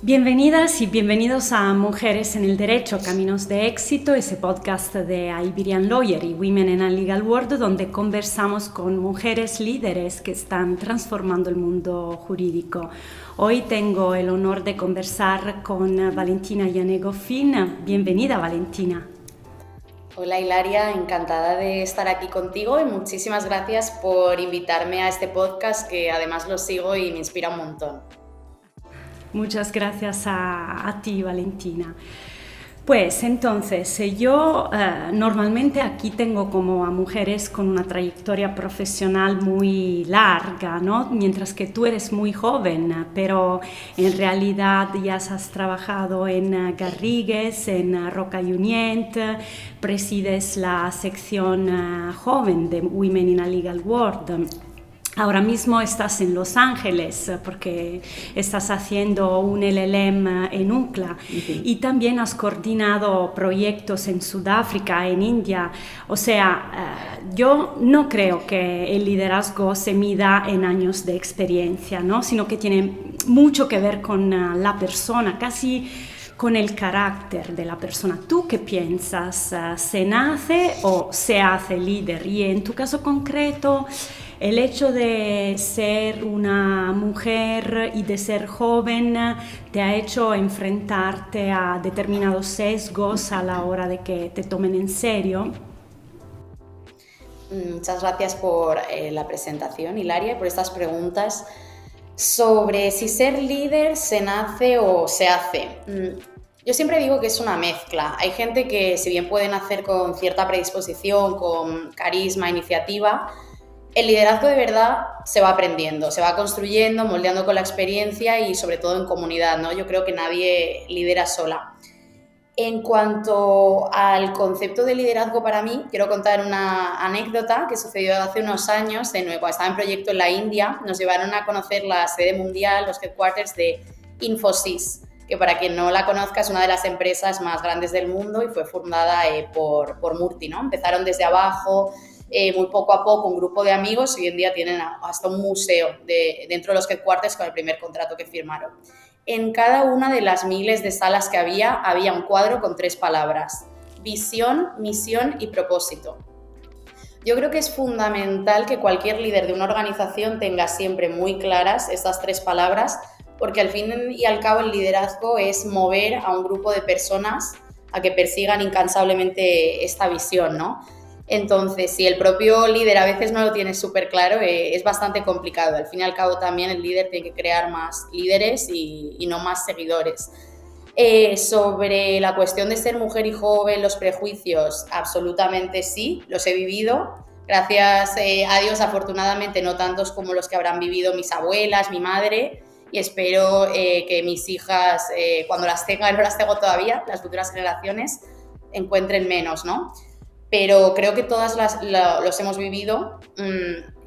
Bienvenidas y bienvenidos a Mujeres en el Derecho, Caminos de Éxito, ese podcast de Iberian Lawyer y Women in a Legal World, donde conversamos con mujeres líderes que están transformando el mundo jurídico. Hoy tengo el honor de conversar con Valentina Llanego Fin. Bienvenida, Valentina. Hola Hilaria, encantada de estar aquí contigo y muchísimas gracias por invitarme a este podcast que además lo sigo y me inspira un montón. Muchas gracias a ti, Valentina. Pues entonces, yo normalmente aquí tengo como a mujeres con una trayectoria profesional muy larga, ¿no? Mientras que tú eres muy joven, pero en realidad ya has trabajado en Garrigues, en Roca Junyent, presides la sección joven de Women in a Legal World. Ahora mismo estás en Los Ángeles porque estás haciendo un LLM en UNCLA y también has coordinado proyectos en Sudáfrica, en India. O sea, yo no creo que el liderazgo se mida en años de experiencia, ¿no? Sino que tiene mucho que ver con la persona, casi con el carácter de la persona. ¿Tú qué piensas? ¿Se nace o se hace líder? Y en tu caso concreto, el hecho de ser una mujer y de ser joven te ha hecho enfrentarte a determinados sesgos a la hora de que te tomen en serio. Muchas gracias por la presentación, Hilaria, y por estas preguntas sobre si ser líder se nace o se hace. Yo siempre digo que es una mezcla. Hay gente que, si bien puede nacer con cierta predisposición, con carisma, iniciativa, el liderazgo de verdad se va aprendiendo, se va construyendo, moldeando con la experiencia y sobre todo en comunidad, ¿no? Yo creo que nadie lidera sola. En cuanto al concepto de liderazgo para mí, quiero contar una anécdota que sucedió hace unos años, cuando estaba en proyecto en la India. Nos llevaron a conocer la sede mundial, los headquarters de Infosys, que para quien no la conozca es una de las empresas más grandes del mundo y fue fundada por Murthy, ¿no? Empezaron desde abajo, muy poco a poco, un grupo de amigos, y hoy en día tienen hasta un museo dentro de los headquarters con el primer contrato que firmaron. En cada una de las miles de salas que había un cuadro con 3 palabras: visión, misión y propósito. Yo creo que es fundamental que cualquier líder de una organización tenga siempre muy claras estas 3 palabras, porque al fin y al cabo el liderazgo es mover a un grupo de personas a que persigan incansablemente esta visión, ¿no? Entonces, si el propio líder a veces no lo tiene súper claro, es bastante complicado. Al fin y al cabo también el líder tiene que crear más líderes y no más seguidores. Sobre la cuestión de ser mujer y joven, los prejuicios, absolutamente sí, los he vivido. Gracias a Dios, afortunadamente, no tantos como los que habrán vivido mis abuelas, mi madre, y espero que mis hijas, cuando las tenga, no las tengo todavía, las futuras generaciones, encuentren menos, ¿no? Pero creo que todas los hemos vivido,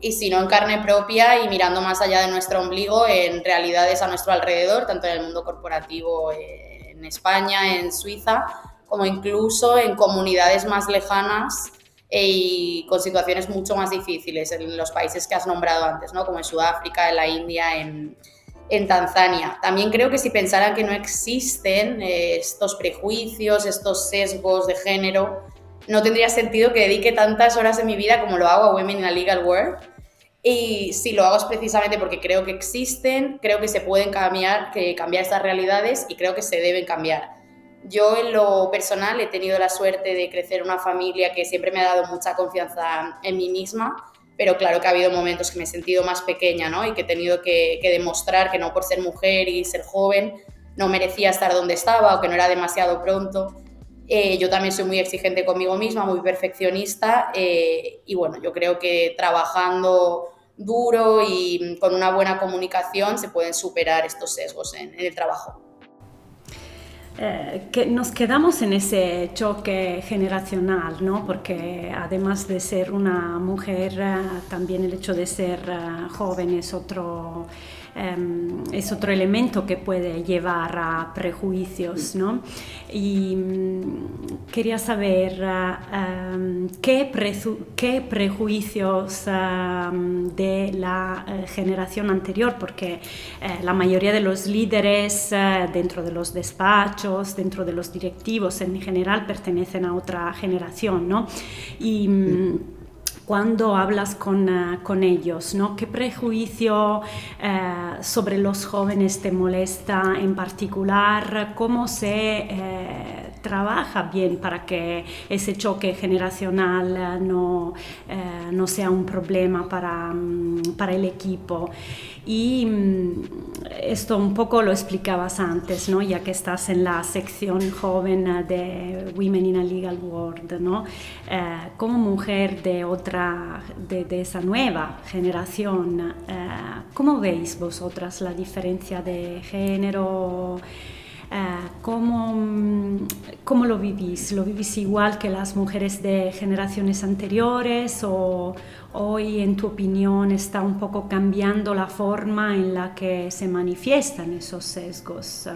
y si no en carne propia y mirando más allá de nuestro ombligo, en realidades a nuestro alrededor, tanto en el mundo corporativo en España, en Suiza, como incluso en comunidades más lejanas y con situaciones mucho más difíciles en los países que has nombrado antes, ¿no? Como en Sudáfrica, en la India, en Tanzania. También creo que si pensaran que no existen estos prejuicios, estos sesgos de género, no tendría sentido que dedique tantas horas de mi vida como lo hago a Women in a Legal World. Y si lo hago es precisamente porque creo que existen, creo que se pueden cambiar estas realidades y creo que se deben cambiar. Yo en lo personal he tenido la suerte de crecer en una familia que siempre me ha dado mucha confianza en mí misma, pero claro que ha habido momentos que me he sentido más pequeña, ¿no? Y que he tenido que demostrar que no por ser mujer y ser joven no merecía estar donde estaba o que no era demasiado pronto. Yo también soy muy exigente conmigo misma, muy perfeccionista, y bueno, yo creo que trabajando duro y con una buena comunicación se pueden superar estos sesgos en el trabajo. Que nos quedamos en ese choque generacional, ¿no? Porque además de ser una mujer, también el hecho de ser joven es es otro elemento que puede llevar a prejuicios, ¿no? Y quería saber qué prejuicios de la generación anterior, porque la mayoría de los líderes dentro de los despachos, dentro de los directivos en general, pertenecen a otra generación, ¿no? Y cuando hablas con ellos, ¿no? ¿Qué prejuicio sobre los jóvenes te molesta en particular? ¿Cómo se trabaja bien para que ese choque generacional no sea un problema para el equipo? Y esto un poco lo explicabas antes, ¿no? Ya que estás en la sección joven de Women in a Legal World, ¿no? Como mujer de esa nueva generación, ¿cómo veis vosotras la diferencia de género? ¿Cómo lo vivís? ¿Lo vivís igual que las mujeres de generaciones anteriores o hoy, en tu opinión, está un poco cambiando la forma en la que se manifiestan esos sesgos?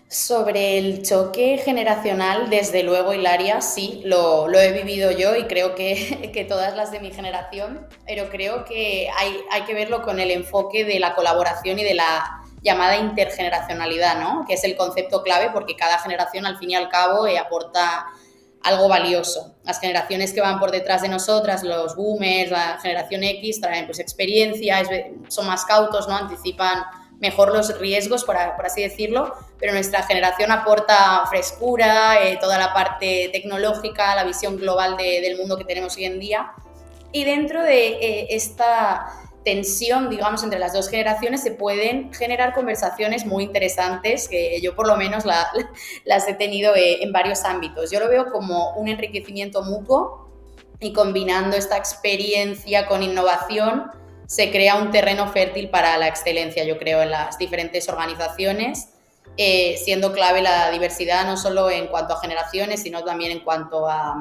Sobre el choque generacional, desde luego, Hilaria, sí, lo he vivido yo y creo que todas las de mi generación, pero creo que hay que verlo con el enfoque de la colaboración y de la llamada intergeneracionalidad, ¿no? Que es el concepto clave porque cada generación, al fin y al cabo, aporta algo valioso. Las generaciones que van por detrás de nosotras, los boomers, la generación X, traen pues experiencia, son más cautos, ¿no? Anticipan mejor los riesgos, por así decirlo, pero nuestra generación aporta frescura, toda la parte tecnológica, la visión global del mundo que tenemos hoy en día. Y dentro de esta tensión, digamos, entre las dos generaciones se pueden generar conversaciones muy interesantes que yo por lo menos las he tenido en varios ámbitos. Yo lo veo como un enriquecimiento mutuo y combinando esta experiencia con innovación se crea un terreno fértil para la excelencia, yo creo, en las diferentes organizaciones, siendo clave la diversidad no solo en cuanto a generaciones, sino también en cuanto a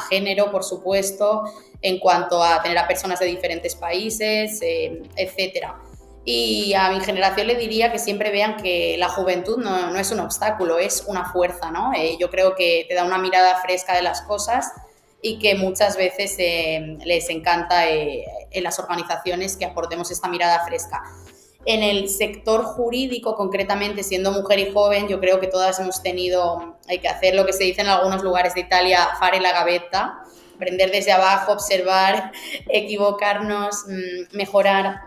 género, por supuesto, en cuanto a tener a personas de diferentes países, etcétera. Y a mi generación le diría que siempre vean que la juventud no es un obstáculo, es una fuerza, ¿no? Yo creo que te da una mirada fresca de las cosas y que muchas veces les encanta en las organizaciones que aportemos esta mirada fresca. En el sector jurídico, concretamente, siendo mujer y joven, yo creo que todas hemos tenido, hay que hacer lo que se dice en algunos lugares de Italia, fare la gavetta, aprender desde abajo, observar, equivocarnos, mejorar.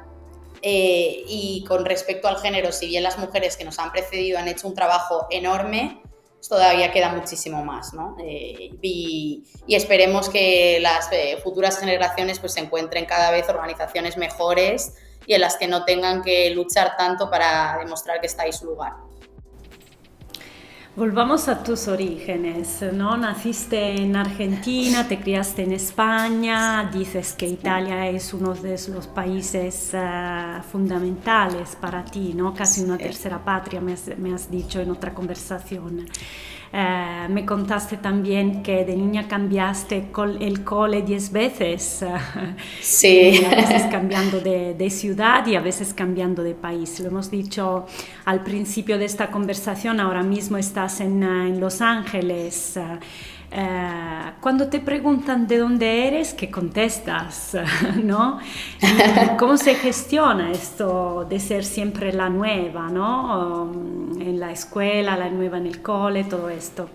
Y con respecto al género, si bien las mujeres que nos han precedido han hecho un trabajo enorme, todavía queda muchísimo más, ¿no? Y esperemos que las futuras generaciones pues, se encuentren cada vez organizaciones mejores y en las que no tengan que luchar tanto para demostrar que está ahí su lugar. Volvamos a tus orígenes, ¿no? Naciste en Argentina, te criaste en España, dices que Italia es uno de los países fundamentales para ti, ¿no? Casi una tercera patria, me has dicho en otra conversación. Me contaste también que de niña cambiaste el cole 10 veces. Sí. A veces cambiando de ciudad y a veces cambiando de país. Lo hemos dicho al principio de esta conversación, ahora mismo estás en Los Ángeles. Cuando te preguntan de dónde eres, ¿qué contestas? ¿No? ¿Y cómo se gestiona esto de ser siempre la nueva, ¿no? En la escuela, la nueva en el cole, todo esto.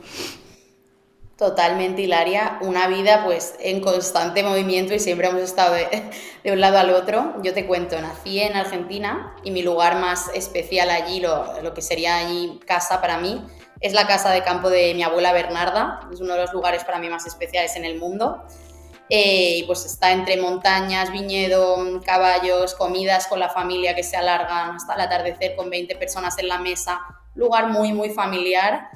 Totalmente, Hilaria. Una vida pues en constante movimiento y siempre hemos estado de un lado al otro. Yo te cuento, nací en Argentina y mi lugar más especial allí, lo que sería allí casa para mí, es la casa de campo de mi abuela Bernarda. Es uno de los lugares para mí más especiales en el mundo. Y pues está entre montañas, viñedo, caballos, comidas con la familia que se alargan hasta el atardecer con 20 personas en la mesa. Lugar muy, muy familiar,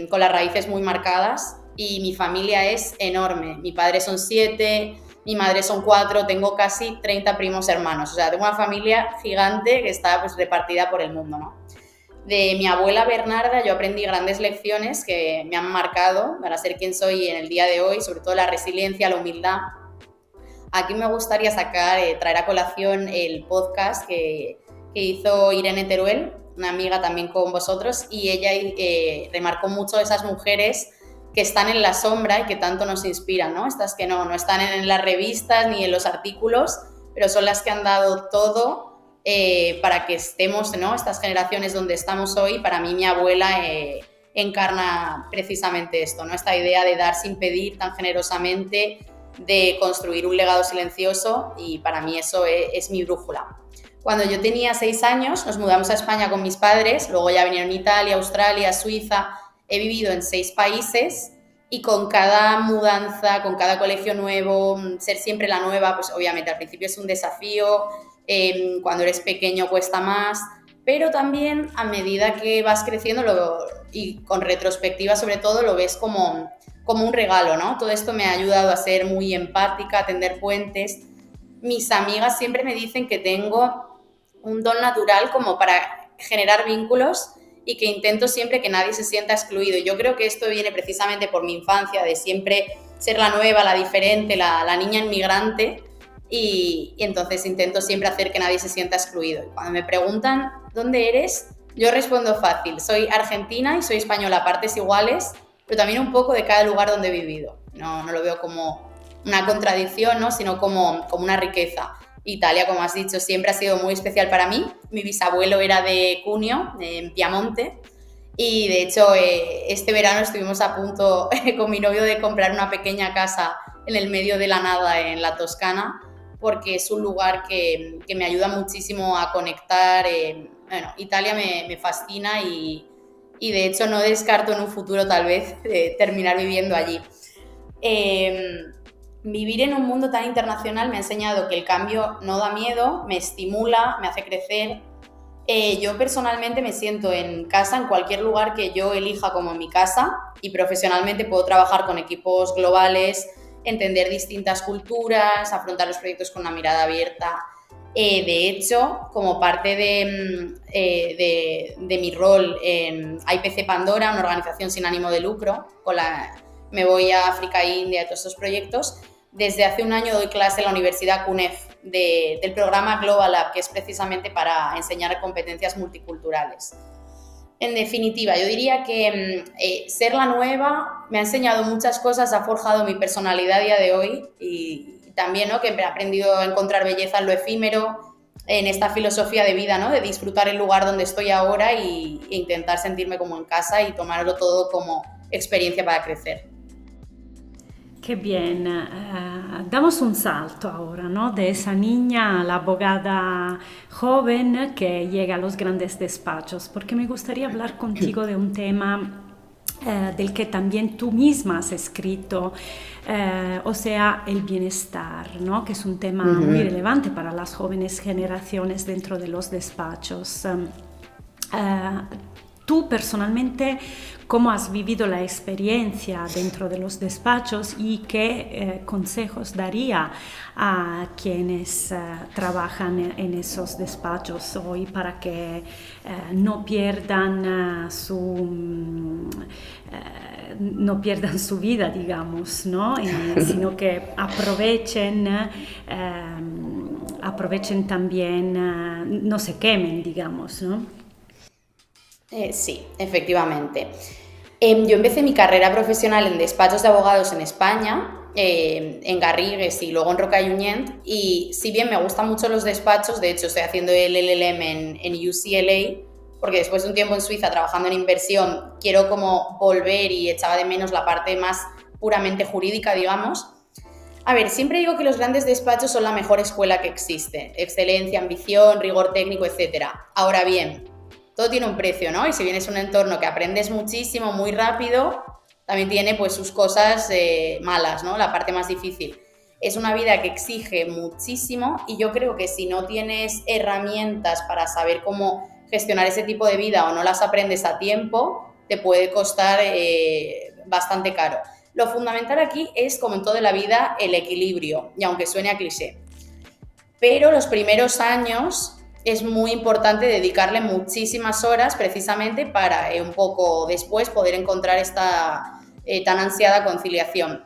con las raíces muy marcadas. Y mi familia es enorme. Mi padre son 7, mi madre son 4, tengo casi 30 primos hermanos. O sea, tengo una familia gigante que está pues, repartida por el mundo, ¿no? De mi abuela Bernarda yo aprendí grandes lecciones que me han marcado para ser quien soy en el día de hoy, sobre todo la resiliencia, la humildad. aquí me gustaría traer a colación el podcast que hizo Irene Teruel, una amiga también con vosotros, y ella remarcó mucho esas mujeres que están en la sombra y que tanto nos inspiran, ¿no? Estas que no están en las revistas ni en los artículos, pero son las que han dado todo para que estemos, ¿no? Estas generaciones donde estamos hoy. Para mí mi abuela encarna precisamente esto, ¿no? Esta idea de dar sin pedir tan generosamente, de construir un legado silencioso, y para mí eso es mi brújula. Cuando yo tenía 6 años nos mudamos a España con mis padres, luego ya vinieron Italia, Australia, Suiza. He vivido en 6 países y con cada mudanza, con cada colegio nuevo, ser siempre la nueva, pues obviamente al principio es un desafío, cuando eres pequeño cuesta más, pero también a medida que vas creciendo y con retrospectiva sobre todo lo ves como un regalo, ¿no? Todo esto me ha ayudado a ser muy empática, a tender puentes. Mis amigas siempre me dicen que tengo un don natural como para generar vínculos y que intento siempre que nadie se sienta excluido. Yo creo que esto viene precisamente por mi infancia, de siempre ser la nueva, la diferente, la niña inmigrante, y entonces intento siempre hacer que nadie se sienta excluido. Y cuando me preguntan ¿dónde eres?, yo respondo fácil: soy argentina y soy española a partes iguales, pero también un poco de cada lugar donde he vivido. No lo veo como una contradicción, ¿no?, sino como una riqueza. Italia, como has dicho, siempre ha sido muy especial para mí. Mi bisabuelo era de Cuneo, en Piamonte, y de hecho este verano estuvimos a punto con mi novio de comprar una pequeña casa en el medio de la nada en la Toscana, porque es un lugar que me ayuda muchísimo a conectar. Bueno, Italia me fascina y de hecho no descarto en un futuro tal vez terminar viviendo allí. Vivir en un mundo tan internacional me ha enseñado que el cambio no da miedo, me estimula, me hace crecer. Yo personalmente me siento en casa en cualquier lugar que yo elija como mi casa, y profesionalmente puedo trabajar con equipos globales, entender distintas culturas, afrontar los proyectos con una mirada abierta. De hecho, como parte de mi rol en IPC Pandora, una organización sin ánimo de lucro, me voy a África e India, a todos estos proyectos. Desde hace un año doy clase en la Universidad CUNEF del programa Global Lab, que es precisamente para enseñar competencias multiculturales. En definitiva, yo diría que ser la nueva me ha enseñado muchas cosas, ha forjado mi personalidad a día de hoy, y también, ¿no?, que he aprendido a encontrar belleza en lo efímero, en esta filosofía de vida, ¿no?, de disfrutar el lugar donde estoy ahora e intentar sentirme como en casa y tomarlo todo como experiencia para crecer. Qué bien. Damos un salto ahora, ¿no? De esa niña a la abogada joven que llega a los grandes despachos, porque me gustaría hablar contigo de un tema del que también tú misma has escrito, o sea, el bienestar, ¿no?, que es un tema muy relevante para las jóvenes generaciones dentro de los despachos. Tú personalmente, ¿cómo has vivido la experiencia dentro de los despachos y qué consejos daría a quienes trabajan en esos despachos hoy para que no pierdan su vida, digamos, ¿no? Sino que aprovechen también, no se quemen, digamos, ¿no? Sí, efectivamente. Yo empecé mi carrera profesional en despachos de abogados en España, en Garrigues y luego en Roca y Junyent, y si bien me gustan mucho los despachos, de hecho estoy haciendo el LLM en UCLA, porque después de un tiempo en Suiza trabajando en inversión quiero como volver, y echaba de menos la parte más puramente jurídica, digamos. A ver, siempre digo que los grandes despachos son la mejor escuela que existe: excelencia, ambición, rigor técnico, etc. Ahora bien, todo tiene un precio, ¿no? Y si bien es un entorno que aprendes muchísimo, muy rápido, también tiene pues sus cosas malas, ¿no? La parte más difícil. Es una vida que exige muchísimo, y yo creo que si no tienes herramientas para saber cómo gestionar ese tipo de vida o no las aprendes a tiempo, te puede costar bastante caro. Lo fundamental aquí es, como en toda la vida, el equilibrio, y aunque suene a cliché. Pero los primeros años es muy importante dedicarle muchísimas horas precisamente para un poco después poder encontrar esta tan ansiada conciliación.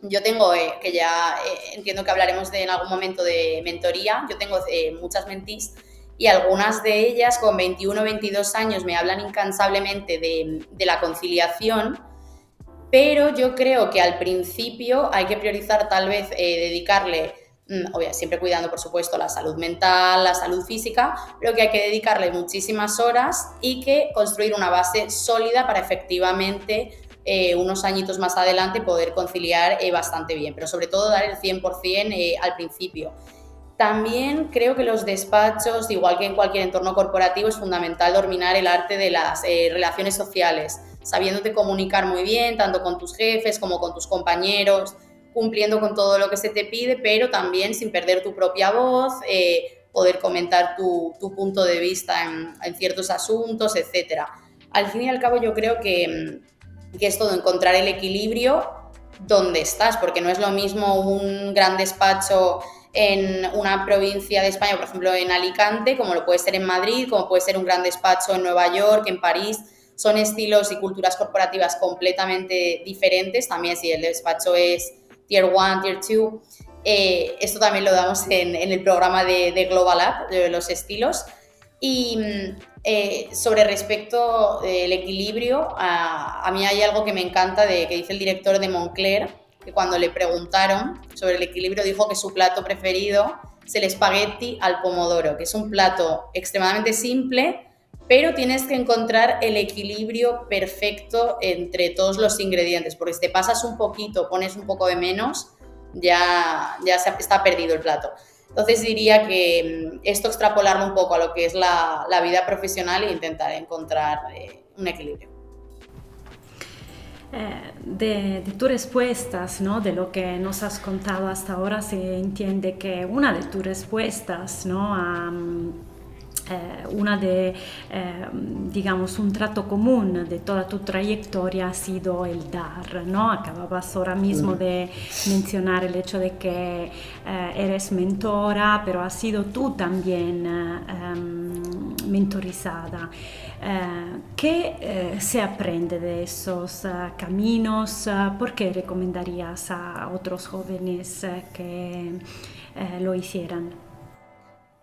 yo tengo, que ya entiendo que hablaremos en algún momento de mentoría, yo tengo muchas mentís y algunas de ellas con 21 o 22 años me hablan incansablemente de la conciliación, pero yo creo que al principio hay que priorizar tal vez dedicarle, siempre cuidando por supuesto la salud mental, la salud física, pero que hay que dedicarle muchísimas horas y que construir una base sólida para efectivamente unos añitos más adelante poder conciliar bastante bien, pero sobre todo dar el 100% al principio. También creo que los despachos, igual que en cualquier entorno corporativo, es fundamental dominar el arte de las relaciones sociales, sabiéndote comunicar muy bien, tanto con tus jefes como con tus compañeros, cumpliendo con todo lo que se te pide, pero también sin perder tu propia voz, poder comentar tu punto de vista en ciertos asuntos, etc. Al fin y al cabo yo creo que es todo encontrar el equilibrio donde estás, porque no es lo mismo un gran despacho en una provincia de España, por ejemplo en Alicante, como lo puede ser en Madrid, como puede ser un gran despacho en Nueva York, en París. Son estilos y culturas corporativas completamente diferentes. También si el despacho es Tier 1, Tier 2, esto también lo damos en el programa de Global Up, de los estilos. Y sobre respecto del equilibrio, a mí hay algo que me encanta que dice el director de Moncler, que cuando le preguntaron sobre el equilibrio dijo que su plato preferido es el espagueti al pomodoro, que es un plato extremadamente simple, pero tienes que encontrar el equilibrio perfecto entre todos los ingredientes, porque si te pasas un poquito, pones un poco de menos, ya está perdido el plato. Entonces diría que esto extrapolarlo un poco a lo que es la vida profesional e intentar encontrar un equilibrio. De tus respuestas, ¿no? De lo que nos has contado hasta ahora, se entiende que una de tus respuestas, ¿no? Una de, digamos, un trato común de toda tu trayectoria ha sido el dar, ¿no? Acababas ahora mismo de mencionar el hecho de que eres mentora, pero has sido tú también mentorizada. ¿Qué se aprende de esos caminos? ¿Por qué recomendarías a otros jóvenes que lo hicieran?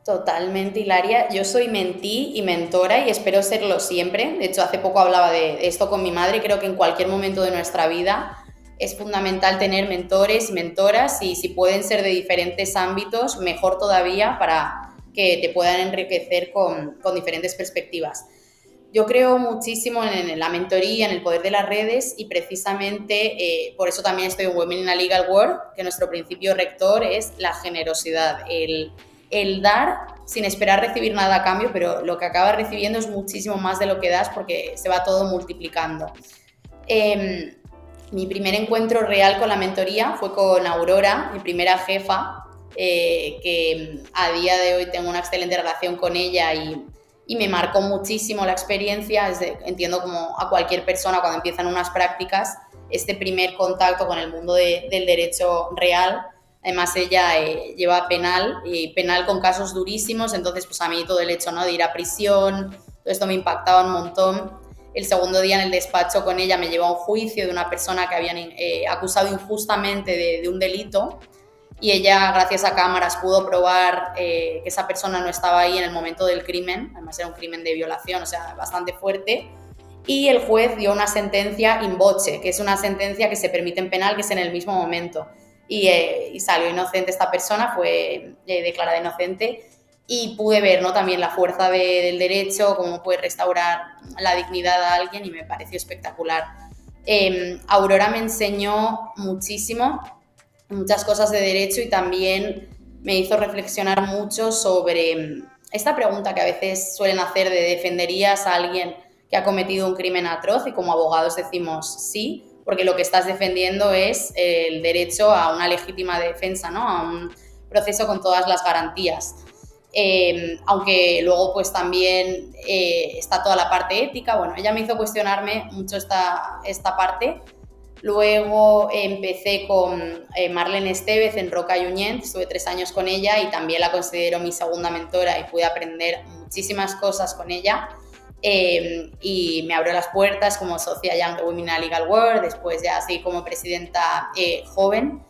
Totalmente, Hilaria. Yo soy mentí y mentora y espero serlo siempre. De hecho, hace poco hablaba de esto con mi madre. Creo que en cualquier momento de nuestra vida es fundamental tener mentores y mentoras y si pueden ser de diferentes ámbitos, mejor todavía para que te puedan enriquecer con diferentes perspectivas. Yo creo muchísimo en la mentoría, en el poder de las redes y precisamente por eso también estoy en Women in a Legal World, que nuestro principio rector es la generosidad, el dar sin esperar recibir nada a cambio, pero lo que acabas recibiendo es muchísimo más de lo que das porque se va todo multiplicando. Mi primer encuentro real con la mentoría fue con Aurora, mi primera jefa, que a día de hoy tengo una excelente relación con ella y me marcó muchísimo la experiencia. Entiendo como a cualquier persona cuando empiezan unas prácticas, este primer contacto con el mundo del derecho real. Además ella lleva penal y penal con casos durísimos, entonces pues a mí todo el hecho, ¿no?, de ir a prisión, todo esto me impactaba un montón. El segundo día en el despacho con ella me llevó a un juicio de una persona que habían acusado injustamente de un delito y ella, gracias a cámaras, pudo probar que esa persona no estaba ahí en el momento del crimen. Además era un crimen de violación, o sea, bastante fuerte. Y el juez dio una sentencia in voce, que es una sentencia que se permite en penal, que es en el mismo momento. Y salió inocente esta persona, fue declarada inocente. Y pude ver, ¿no?, también la fuerza del derecho, cómo puede restaurar la dignidad a alguien, y me pareció espectacular. Aurora me enseñó muchísimo, muchas cosas de derecho, y también me hizo reflexionar mucho sobre esta pregunta que a veces suelen hacer de ¿defenderías a alguien que ha cometido un crimen atroz? Y como abogados decimos sí, porque lo que estás defendiendo es el derecho a una legítima defensa, ¿no?, a un proceso con todas las garantías. Aunque luego pues también está toda la parte ética. Bueno, ella me hizo cuestionarme mucho esta parte. Luego empecé con Marlene Estevez en Roca y Uñent, estuve 3 años con ella y también la considero mi segunda mentora y pude aprender muchísimas cosas con ella. y me abrió las puertas como socia Young de Women in Legal World, después ya así como presidenta joven.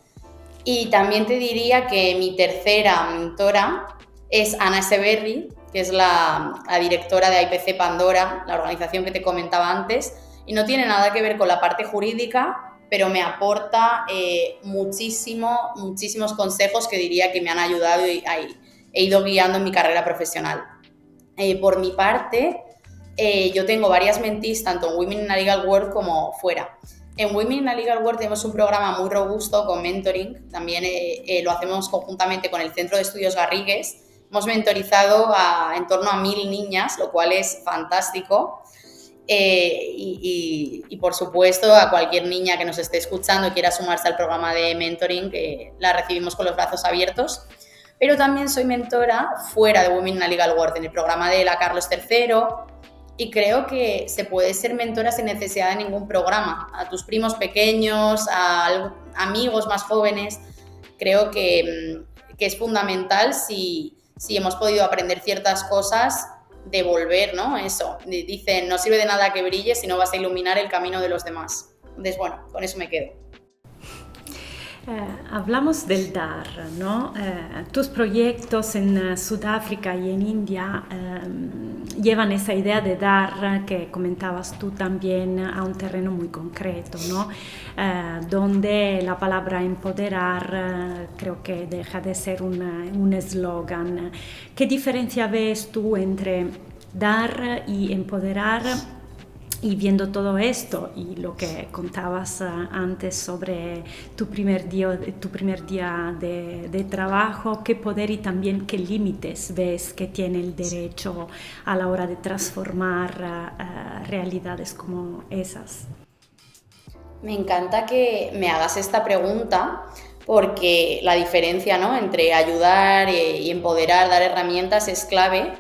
Y también te diría que mi tercera mentora es Ana Echeverry, que es la directora de IPC Pandora, la organización que te comentaba antes, y no tiene nada que ver con la parte jurídica, pero me aporta muchísimos consejos que diría que me han ayudado y he ido guiando en mi carrera profesional. Por mi parte, yo tengo varias mentees, tanto en Women in a Legal World como fuera. En Women in a Legal World tenemos un programa muy robusto con mentoring, también lo hacemos conjuntamente con el Centro de Estudios Garrigues. Hemos mentorizado en torno a 1000 niñas, lo cual es fantástico. Y por supuesto, a cualquier niña que nos esté escuchando y quiera sumarse al programa de mentoring, la recibimos con los brazos abiertos. Pero también soy mentora fuera de Women in a Legal World, en el programa de la Carlos III, y creo que se puede ser mentora sin necesidad de ningún programa. A tus primos pequeños, a amigos más jóvenes, creo que es fundamental si hemos podido aprender ciertas cosas, devolver, ¿no? Eso, dicen, no sirve de nada que brilles si no vas a iluminar el camino de los demás. Entonces, bueno, con eso me quedo. Hablamos del dar, ¿no? Tus proyectos en Sudáfrica y en India llevan esa idea de dar que comentabas tú también a un terreno muy concreto, ¿no? Donde la palabra empoderar creo que deja de ser un eslogan. ¿Qué diferencia ves tú entre dar y empoderar? Y viendo todo esto y lo que contabas antes sobre tu primer día de trabajo, ¿qué poder y también qué límites ves que tiene el derecho a la hora de transformar realidades como esas? Me encanta que me hagas esta pregunta porque la diferencia, ¿no?, entre ayudar y empoderar, dar herramientas es clave.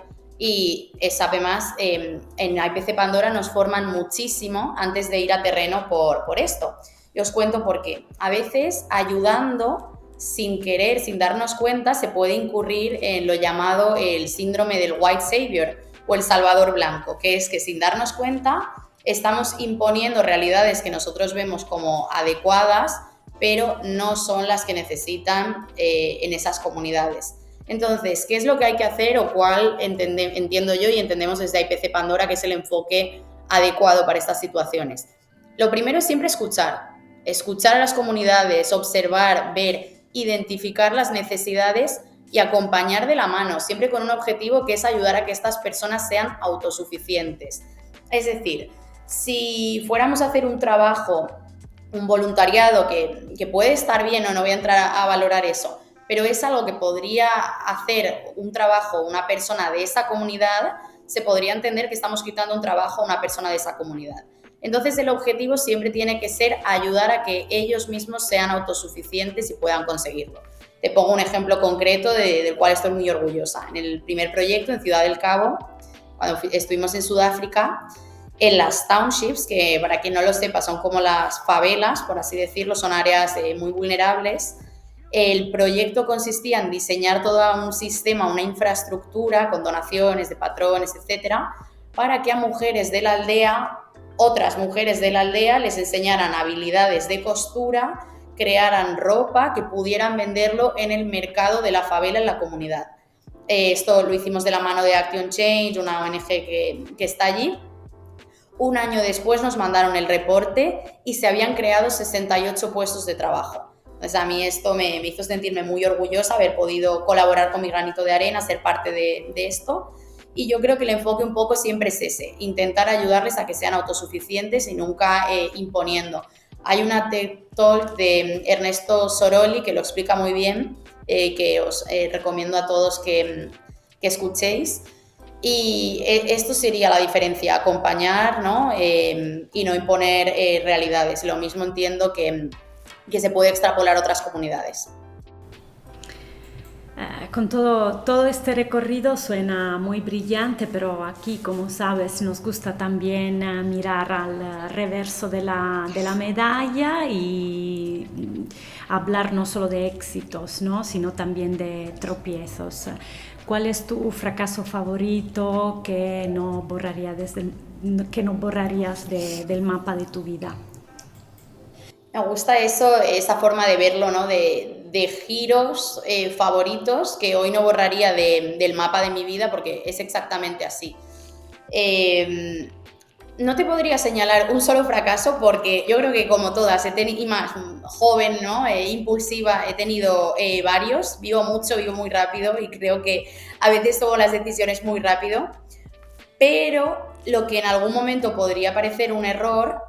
Y además en IPC Pandora nos forman muchísimo antes de ir a terreno por esto. Y os cuento por qué. A veces ayudando sin querer, sin darnos cuenta, se puede incurrir en lo llamado el síndrome del white savior o el salvador blanco, que es que sin darnos cuenta estamos imponiendo realidades que nosotros vemos como adecuadas, pero no son las que necesitan en esas comunidades. Entonces, ¿qué es lo que hay que hacer o cuál entiendo yo y entendemos desde IPC Pandora que es el enfoque adecuado para estas situaciones? Lo primero es siempre escuchar a las comunidades, observar, ver, identificar las necesidades y acompañar de la mano, siempre con un objetivo que es ayudar a que estas personas sean autosuficientes. Es decir, si fuéramos a hacer un trabajo, un voluntariado que puede estar bien o no voy a entrar a valorar eso, pero es algo que podría hacer un trabajo una persona de esa comunidad, se podría entender que estamos quitando un trabajo a una persona de esa comunidad. Entonces el objetivo siempre tiene que ser ayudar a que ellos mismos sean autosuficientes y puedan conseguirlo. Te pongo un ejemplo concreto del cual estoy muy orgullosa. En el primer proyecto en Ciudad del Cabo, cuando estuvimos en Sudáfrica, en las townships, que para quien no lo sepa son como las favelas, por así decirlo, son áreas muy vulnerables. El proyecto consistía en diseñar todo un sistema, una infraestructura con donaciones de patrones, etcétera, para que a mujeres de la aldea, otras mujeres de la aldea, les enseñaran habilidades de costura, crearan ropa que pudieran venderlo en el mercado de la favela en la comunidad. Esto lo hicimos de la mano de Action Change, una ONG que está allí. Un año después nos mandaron el reporte y se habían creado 68 puestos de trabajo. Entonces a mí esto me hizo sentirme muy orgullosa, haber podido colaborar con mi granito de arena, ser parte de esto. Y yo creo que el enfoque un poco siempre es ese, intentar ayudarles a que sean autosuficientes y nunca imponiendo. Hay una TED Talk de Ernesto Soroli que lo explica muy bien, que os recomiendo a todos que escuchéis. Y esto sería la diferencia, acompañar, ¿no? Y no imponer realidades. Lo mismo entiendo que se puede extrapolar a otras comunidades. con todo este recorrido suena muy brillante, pero aquí, como sabes, nos gusta también mirar al reverso de la medalla y hablar no solo de éxitos, ¿no? Sino también de tropiezos. ¿Cuál es tu fracaso favorito que no borrarías del mapa de tu vida? Me gusta esa forma de verlo, ¿no? De giros favoritos que hoy no borraría del mapa de mi vida porque es exactamente así. No te podría señalar un solo fracaso porque yo creo que como todas, y más joven, ¿no? Impulsiva, he tenido varios, vivo mucho, vivo muy rápido y creo que a veces tomo las decisiones muy rápido, pero lo que en algún momento podría parecer un error,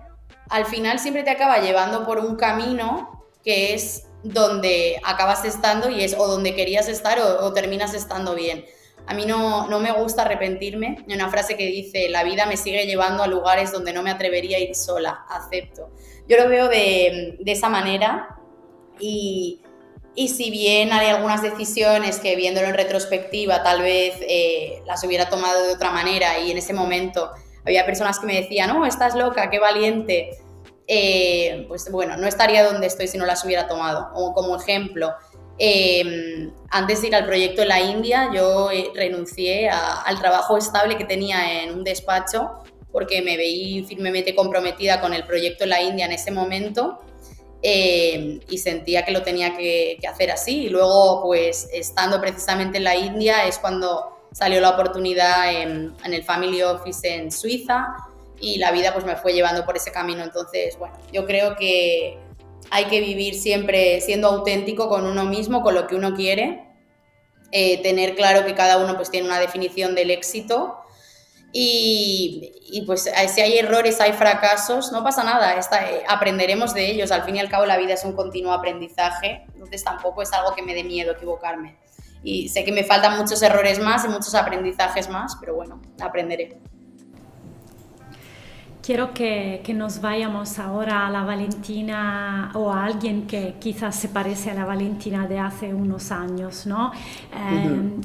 al final siempre te acaba llevando por un camino que es donde acabas estando y es o donde querías estar o terminas estando bien. A mí no me gusta arrepentirme. Hay una frase que dice, la vida me sigue llevando a lugares donde no me atrevería a ir sola, acepto. Yo lo veo de esa manera y si bien hay algunas decisiones que viéndolo en retrospectiva tal vez las hubiera tomado de otra manera y en ese momento había personas que me decían, no, estás loca, qué valiente, pues bueno, no estaría donde estoy si no las hubiera tomado. O como ejemplo, antes de ir al proyecto en la India, yo renuncié al trabajo estable que tenía en un despacho porque me veí firmemente comprometida con el proyecto en la India en ese momento y sentía que lo tenía que hacer así. Y luego, pues, estando precisamente en la India es cuando salió la oportunidad en el Family Office en Suiza y la vida pues me fue llevando por ese camino. Entonces, bueno, yo creo que hay que vivir siempre siendo auténtico con uno mismo, con lo que uno quiere, tener claro que cada uno pues tiene una definición del éxito y pues si hay errores, hay fracasos, no pasa nada, aprenderemos de ellos. Al fin y al cabo la vida es un continuo aprendizaje, entonces tampoco es algo que me dé miedo equivocarme. Y sé que me faltan muchos errores más y muchos aprendizajes más, pero bueno, aprenderé. Quiero que nos vayamos ahora a la Valentina o a alguien que quizás se parece a la Valentina de hace unos años, ¿no?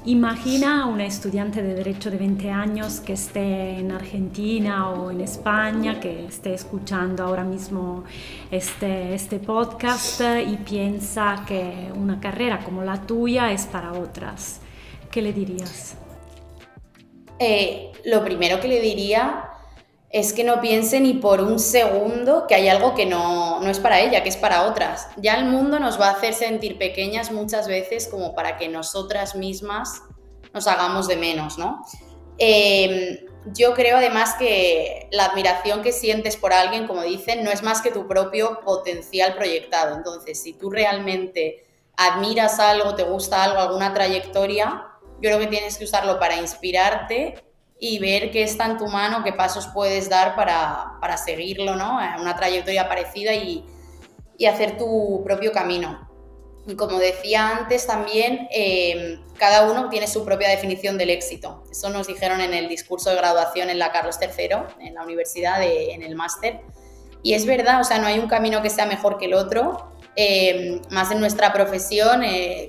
Imagina una estudiante de Derecho de 20 años que esté en Argentina o en España, que esté escuchando ahora mismo este podcast y piensa que una carrera como la tuya es para otras. ¿Qué le dirías? Lo primero que le diría es que no piense ni por un segundo que hay algo que no es para ella, que es para otras. Ya el mundo nos va a hacer sentir pequeñas muchas veces como para que nosotras mismas nos hagamos de menos, ¿no? Yo creo además que la admiración que sientes por alguien, como dicen, no es más que tu propio potencial proyectado. Entonces, si tú realmente admiras algo, te gusta algo, alguna trayectoria, yo creo que tienes que usarlo para inspirarte y ver qué está en tu mano, qué pasos puedes dar para seguirlo, ¿no? Una trayectoria parecida y hacer tu propio camino. Y como decía antes también, cada uno tiene su propia definición del éxito. Eso nos dijeron en el discurso de graduación en la Carlos III, en la universidad, en el máster. Y es verdad, o sea, no hay un camino que sea mejor que el otro. Más en nuestra profesión,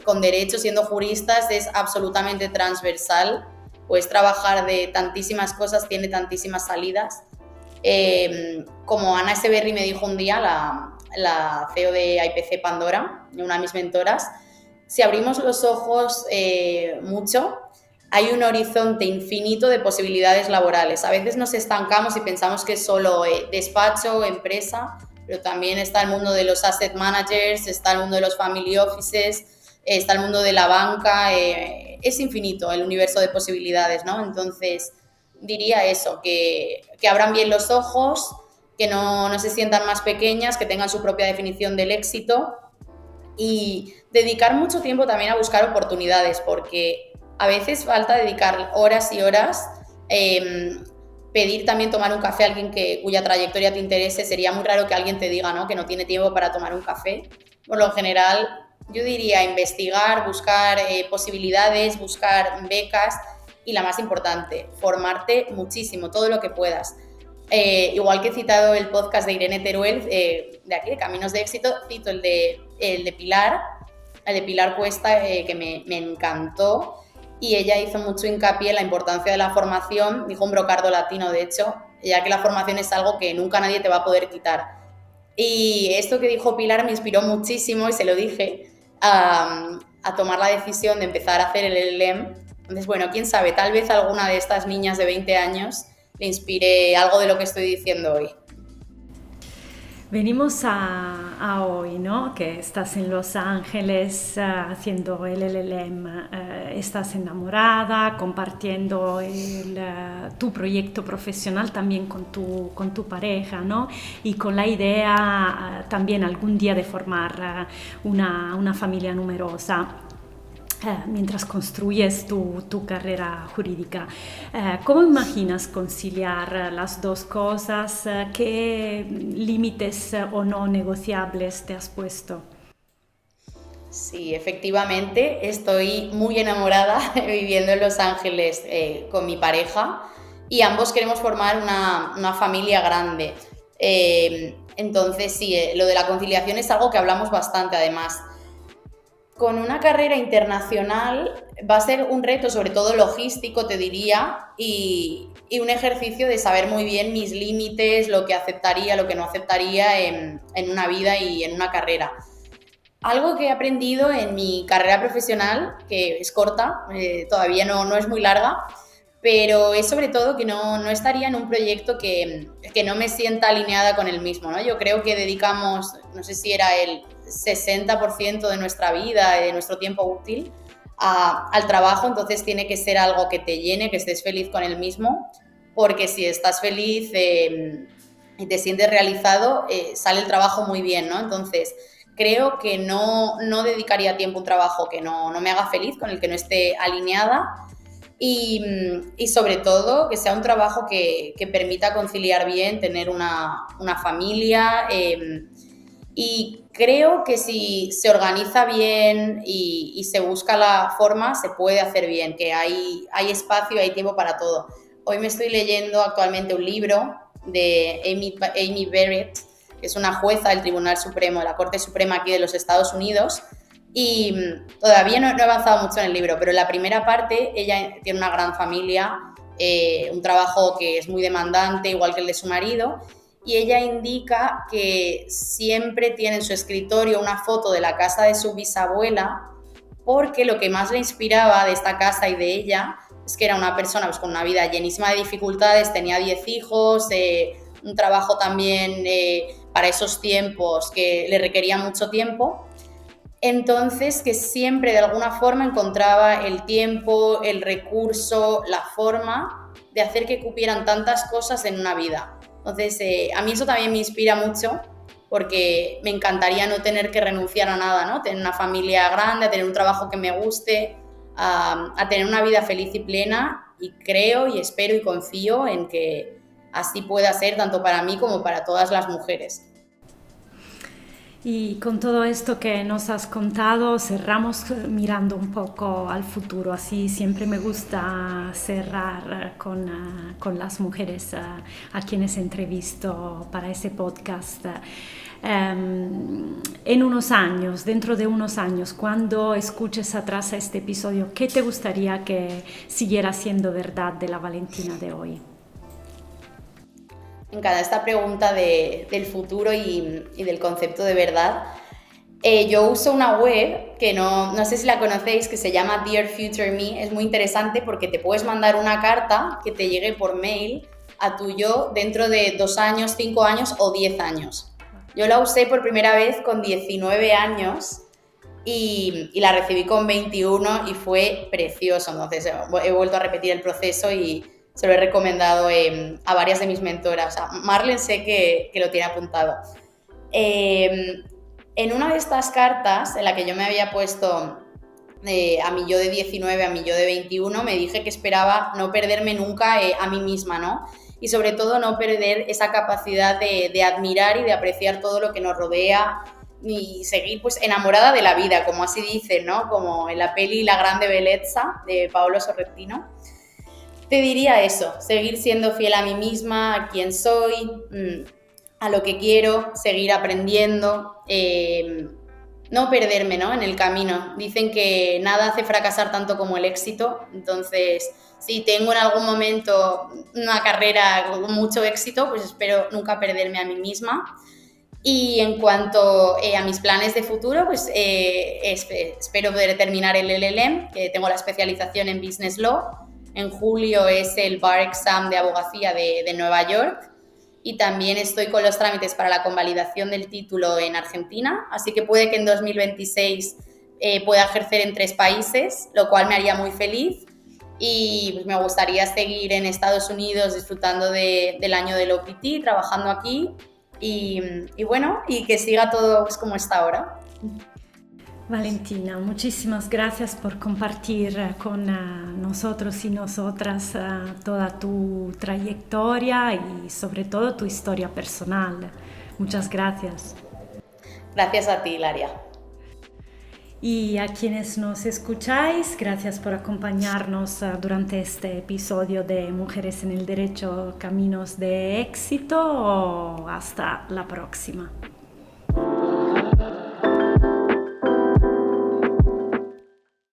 con derecho, siendo juristas, es absolutamente transversal. Puedes trabajar de tantísimas cosas, tiene tantísimas salidas. Como Ana Echeverry me dijo un día, la CEO de IPC Pandora, una de mis mentoras, si abrimos los ojos mucho, hay un horizonte infinito de posibilidades laborales. A veces nos estancamos y pensamos que es solo despacho, empresa, pero también está el mundo de los asset managers, está el mundo de los family offices, está el mundo de la banca, es infinito el universo de posibilidades, ¿no? Entonces, diría eso, que abran bien los ojos, que no se sientan más pequeñas, que tengan su propia definición del éxito y dedicar mucho tiempo también a buscar oportunidades, porque a veces falta dedicar horas y horas, pedir también tomar un café a alguien cuya trayectoria te interese. Sería muy raro que alguien te diga, ¿no?, que no tiene tiempo para tomar un café. Por lo general, yo diría investigar, buscar posibilidades, buscar becas y la más importante, formarte muchísimo, todo lo que puedas. Igual que he citado el podcast de Irene Teruel, de aquí, de Caminos de Éxito, cito el de Pilar, el de Pilar Cuesta, que me encantó, y ella hizo mucho hincapié en la importancia de la formación, dijo un brocardo latino de hecho, ya que la formación es algo que nunca nadie te va a poder quitar. Y esto que dijo Pilar me inspiró muchísimo y se lo dije a tomar la decisión de empezar a hacer el LLM. Entonces, bueno, quién sabe, tal vez alguna de estas niñas de 20 años le inspire algo de lo que estoy diciendo hoy. Venimos a hoy, ¿no? Que estás en Los Ángeles haciendo el LLM, estás enamorada, compartiendo tu proyecto profesional también con tu pareja, ¿no? Y con la idea también algún día de formar una familia numerosa. Mientras construyes tu carrera jurídica. ¿Cómo imaginas conciliar las dos cosas? ¿Qué límites o no negociables te has puesto? Sí, efectivamente, estoy muy enamorada viviendo en Los Ángeles con mi pareja y ambos queremos formar una familia grande. Entonces, sí, lo de la conciliación es algo que hablamos bastante además. Con una carrera internacional va a ser un reto, sobre todo logístico, te diría, y un ejercicio de saber muy bien mis límites, lo que aceptaría, lo que no aceptaría en una vida y en una carrera. Algo que he aprendido en mi carrera profesional, que es corta, todavía no es muy larga, pero es sobre todo que no estaría en un proyecto que no me sienta alineada con el mismo, ¿no? Yo creo que dedicamos, no sé si era el 60% de nuestra vida, de nuestro tiempo útil, al trabajo, entonces tiene que ser algo que te llene, que estés feliz con el mismo, porque si estás feliz y te sientes realizado, sale el trabajo muy bien, ¿no? Entonces, creo que no dedicaría tiempo a un trabajo que no me haga feliz, con el que no esté alineada, y sobre todo que sea un trabajo que permita conciliar bien, tener una familia, y creo que si se organiza bien y se busca la forma, se puede hacer bien, que hay espacio y hay tiempo para todo. Hoy me estoy leyendo actualmente un libro de Amy Barrett, que es una jueza del Tribunal Supremo, de la Corte Suprema aquí de los Estados Unidos, y todavía no he avanzado mucho en el libro, pero en la primera parte ella tiene una gran familia, un trabajo que es muy demandante, igual que el de su marido, y ella indica que siempre tiene en su escritorio una foto de la casa de su bisabuela, porque lo que más le inspiraba de esta casa y de ella es que era una persona pues, con una vida llenísima de dificultades, tenía 10 hijos, un trabajo también para esos tiempos que le requería mucho tiempo. Entonces, que siempre de alguna forma encontraba el tiempo, el recurso, la forma de hacer que cupieran tantas cosas en una vida. Entonces, a mí eso también me inspira mucho porque me encantaría no tener que renunciar a nada, ¿no? Tener una familia grande, a tener un trabajo que me guste, a tener una vida feliz y plena, y creo y espero y confío en que así pueda ser tanto para mí como para todas las mujeres. Y con todo esto que nos has contado, cerramos mirando un poco al futuro. Así siempre me gusta cerrar con las mujeres a quienes entrevisto para ese podcast. En unos años, dentro de unos años, cuando escuches atrás a este episodio, ¿qué te gustaría que siguiera siendo verdad de la Valentina de hoy? Me encanta esta pregunta del futuro y del concepto de verdad. Yo uso una web que no sé si la conocéis, que se llama Dear Future Me. Es muy interesante porque te puedes mandar una carta que te llegue por mail a tu yo dentro de 2 años, 5 años o 10 años. Yo la usé por primera vez con 19 años y la recibí con 21 y fue precioso. Entonces he vuelto a repetir el proceso y se lo he recomendado a varias de mis mentoras. O sea, Marlene sé que lo tiene apuntado. En una de estas cartas, en la que yo me había puesto a mi yo de 19, a mi yo de 21, me dije que esperaba no perderme nunca a mí misma, ¿no? Y sobre todo no perder esa capacidad de admirar y de apreciar todo lo que nos rodea y seguir pues enamorada de la vida, como así dicen, ¿no? Como en la peli La Grande Bellezza de Paolo Sorrentino. Te diría eso, seguir siendo fiel a mí misma, a quien soy, a lo que quiero, seguir aprendiendo, no perderme, ¿no? En el camino. Dicen que nada hace fracasar tanto como el éxito, entonces si tengo en algún momento una carrera con mucho éxito, pues espero nunca perderme a mí misma. Y en cuanto a mis planes de futuro, pues espero poder terminar el LLM, que tengo la especialización en Business Law. En julio es el Bar Exam de abogacía de Nueva York. Y también estoy con los trámites para la convalidación del título en Argentina, así que puede que en 2026 pueda ejercer en 3 países, lo cual me haría muy feliz. Y pues, me gustaría seguir en Estados Unidos disfrutando del año del OPT, trabajando aquí y bueno, y que siga todo pues, como está ahora. Valentina, muchísimas gracias por compartir con nosotros y nosotras toda tu trayectoria y sobre todo tu historia personal. Muchas gracias. Gracias a ti, Hilaria. Y a quienes nos escucháis, gracias por acompañarnos durante este episodio de Mujeres en el Derecho, Caminos de Éxito. Hasta la próxima.